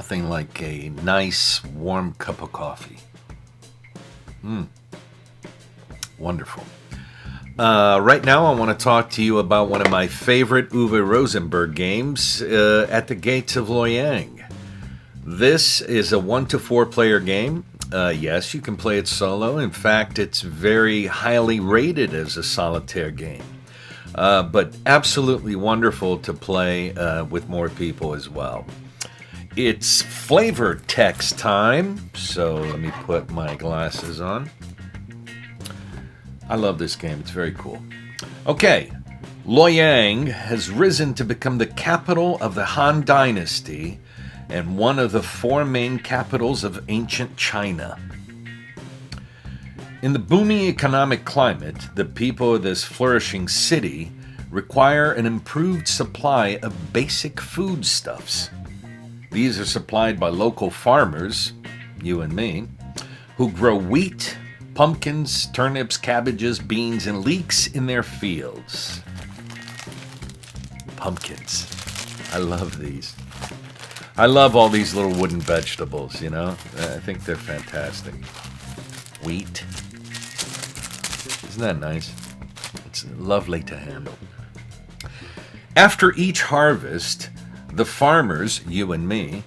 nothing like a nice warm cup of coffee. Wonderful. Right now, I want to talk to you about one of my favorite Uwe Rosenberg games, At the Gates of Loyang. This is a 1 to 4 player game. Yes, you can play it solo. In fact, it's very highly rated as a solitaire game. But absolutely wonderful to play with more people as well. It's flavor text time, so let me put my glasses on. I love this game. It's very cool. Okay, Loyang has risen to become the capital of the Han Dynasty and one of the 4 main capitals of ancient China. In the booming economic climate, the people of this flourishing city require an improved supply of basic foodstuffs. These are supplied by local farmers, you and me, who grow wheat, pumpkins, turnips, cabbages, beans, and leeks in their fields. Pumpkins. I love these. I love all these little wooden vegetables, you know? I think they're fantastic. Wheat. Isn't that nice? It's lovely to handle. After each harvest, the farmers, you and me,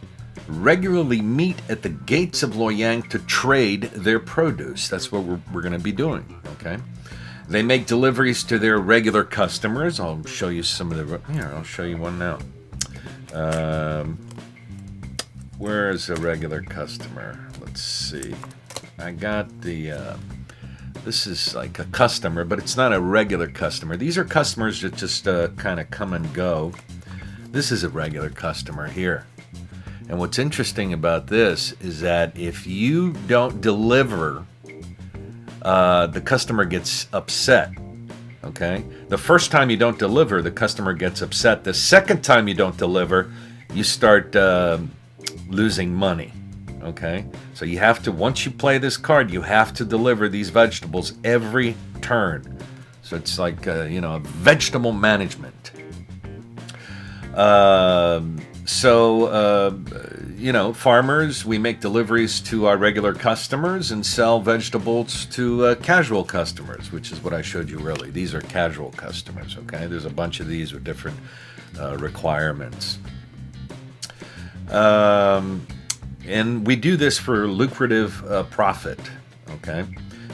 regularly meet at the Gates of Loyang to trade their produce. That's what we're going to be doing, okay? They make deliveries to their regular customers. I'll show you some of the... Here, I'll show you one now. Where is a regular customer? Let's see. I got the... this is like a customer, but it's not a regular customer. These are customers that just kind of come and go. This is a regular customer here. And what's interesting about this is that if you don't deliver, the customer gets upset. Okay? The first time you don't deliver, the customer gets upset. The second time you don't deliver, you start losing money. Okay? So you have to, once you play this card, you have to deliver these vegetables every turn. So it's like, vegetable management. Farmers, we make deliveries to our regular customers and sell vegetables to casual customers, which is what I showed you earlier. These are casual customers, okay? There's a bunch of these with different requirements. And we do this for lucrative profit, okay?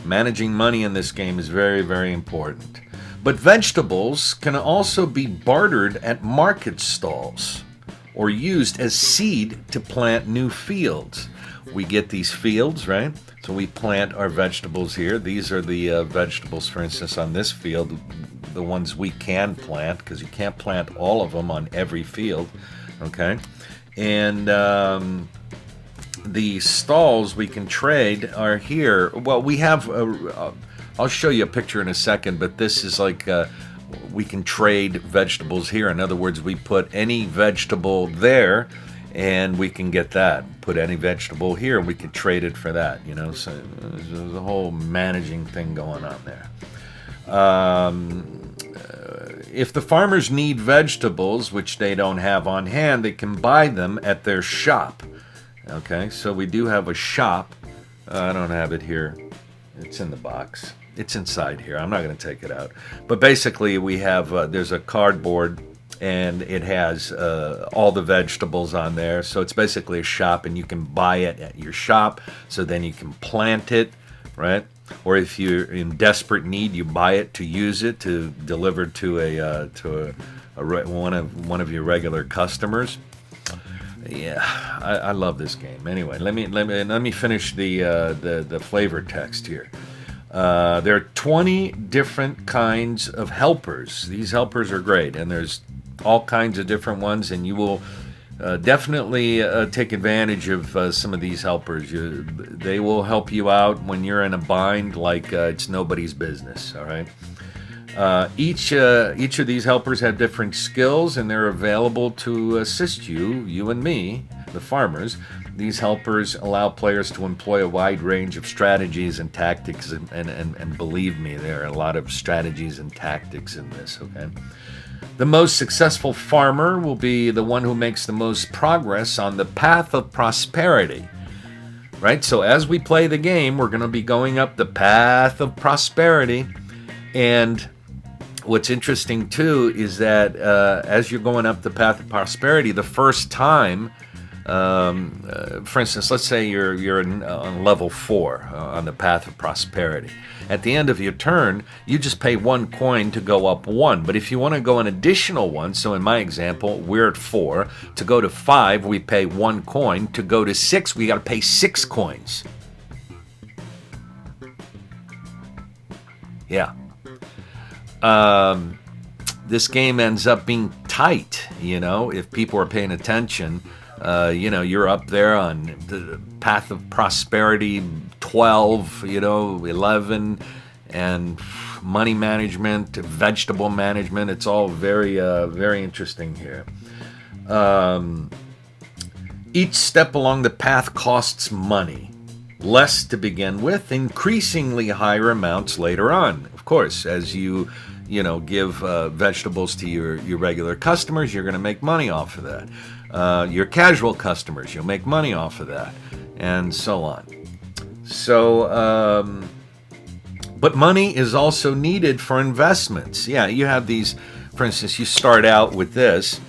Managing money in this game is very, very important. But vegetables can also be bartered at market stalls or used as seed to plant new fields. We get these fields, right? So we plant our vegetables here. These are the vegetables, for instance, on this field, the ones we can plant, because you can't plant all of them on every field, okay? And the stalls we can trade are here. Well, we have... I'll show you a picture in a second, but this is like we can trade vegetables here. In other words, we put any vegetable there, and we can get that. Put any vegetable here, and we can trade it for that. You know, so there's a whole managing thing going on there. If the farmers need vegetables, which they don't have on hand, they can buy them at their shop. Okay, so we do have a shop. I don't have it here. It's in the box. It's inside here. I'm not going to take it out. But basically, we have, there's a cardboard, and it has all the vegetables on there. So it's basically a shop, and you can buy it at your shop. So then you can plant it, right? Or if you're in desperate need, you buy it to use it to deliver to one of your regular customers. Yeah, I love this game. Anyway, let me finish the flavor text here. There are 20 different kinds of helpers. These helpers are great, and there's all kinds of different ones, and you will definitely take advantage of some of these helpers. They will help you out when you're in a bind like it's nobody's business, all right? Each of these helpers have different skills, and they're available to assist you and me, the farmers. These helpers allow players to employ a wide range of strategies and tactics, and believe me, there are a lot of strategies and tactics in this, okay? The most successful farmer will be the one who makes the most progress on the path of prosperity. Right? So as we play the game, we're going to be going up the path of prosperity. And what's interesting too is that as you're going up the path of prosperity, the first time, for instance, let's say you're on level 4 on the path of prosperity. At the end of your turn, you just pay 1 coin to go up 1. But if you want to go an additional 1, so in my example, we're at 4. To go to 5, we pay 1 coin. To go to 6, we got to pay 6 coins. Yeah. This game ends up being tight, if people are paying attention. You're up there on the path of prosperity 12, 11, and money management, vegetable management. It's all very, very interesting here. Each step along the path costs money. Less to begin with, increasingly higher amounts later on. Of course, as you give vegetables to your regular customers, you're going to make money off of that. Your casual customers, you'll make money off of that, and so on. So, but money is also needed for investments. Yeah, you have these, for instance, you start out with this.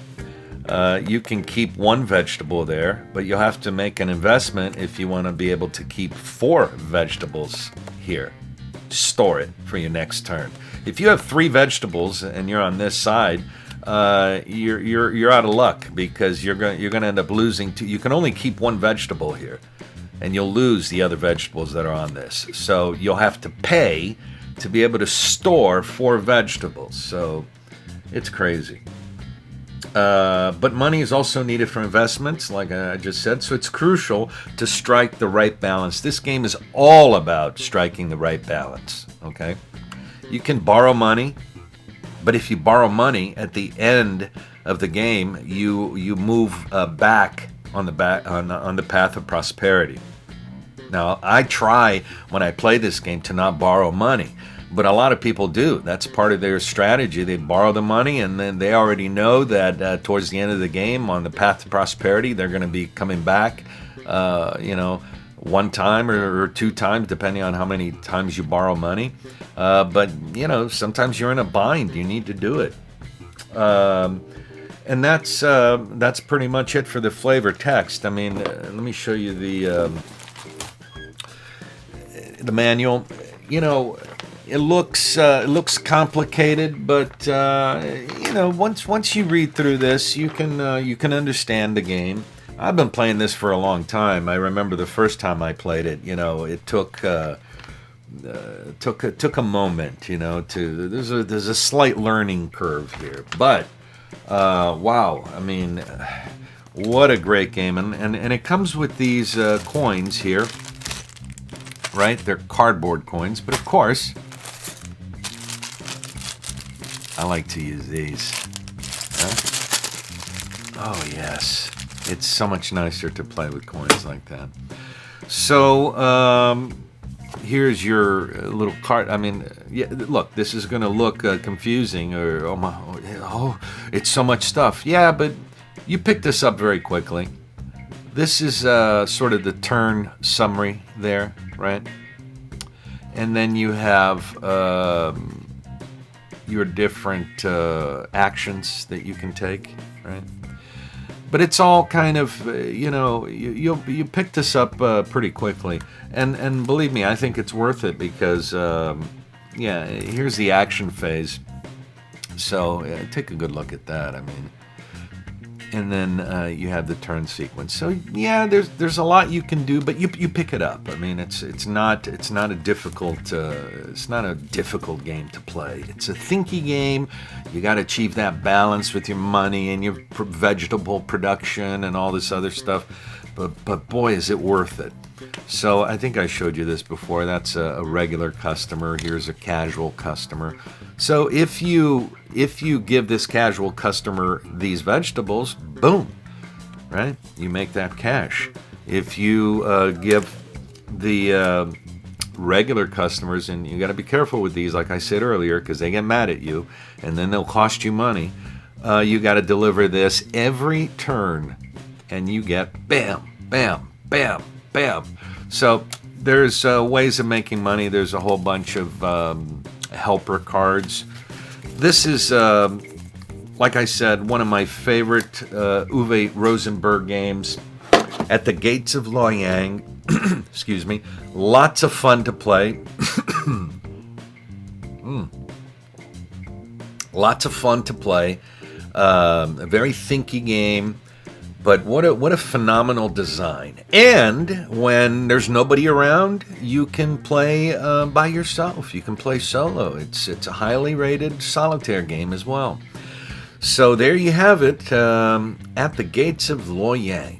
You can keep 1 vegetable there, but you'll have to make an investment if you want to be able to keep 4 vegetables here. Store it for your next turn. If you have 3 vegetables and you're on this side, you're out of luck because you're going to end up losing 2. You can only keep 1 vegetable here, and you'll lose the other vegetables that are on this. So you'll have to pay to be able to store 4 vegetables. So it's crazy. But money is also needed for investments, like I just said, so it's crucial to strike the right balance. This game is all about striking the right balance, okay? You can borrow money, but if you borrow money at the end of the game, you move back on the path of prosperity. Now, I try when I play this game to not borrow money. But a lot of people do. That's part of their strategy. They borrow the money, and then they already know that towards the end of the game, on the path to prosperity, they're going to be coming back, 1 time or 2 times, depending on how many times you borrow money. But sometimes you're in a bind. You need to do it. And that's pretty much it for the flavor text. I mean, let me show you the manual. It looks complicated, but once you read through this, you can understand the game. I've been playing this for a long time. I remember the first time I played it. It took a moment. There's a slight learning curve here, but wow, I mean, what a great game, and it comes with these coins here, right? They're cardboard coins, but of course, I like to use these. Oh, yes. It's so much nicer to play with coins like that. So, here's your little card. I mean, yeah, look, this is going to look confusing, or, it's so much stuff. Yeah, but you pick this up very quickly. This is sort of the turn summary there, right? And then you have your different actions that you can take, right? But it's all kind of, you pick this up pretty quickly, and believe me, I think it's worth it because, here's the action phase. So take a good look at that. I mean, and then you have the turn sequence. So yeah, there's a lot you can do, but you pick it up. I mean, it's not a difficult game to play. It's a thinky game. You got to achieve that balance with your money and your vegetable production and all this other stuff. But boy, is it worth it. So I think I showed you this before. That's a regular customer. Here's a casual customer. So if you give this casual customer these vegetables, boom, right? You make that cash. If you give the regular customers, and you got to be careful with these, like I said earlier, because they get mad at you, and then they'll cost you money. You got to deliver this every turn, and you get bam, bam, bam, bam. So there's ways of making money. There's a whole bunch of helper cards. This is, like I said, one of my favorite Uwe Rosenberg games. At the Gates of Loyang, excuse me, lots of fun to play. Lots of fun to play. A very thinky game, but what a phenomenal design. And when there's nobody around, you can play by yourself. You can play solo. It's a highly rated solitaire game as well. So there you have it, at the Gates of Loyang.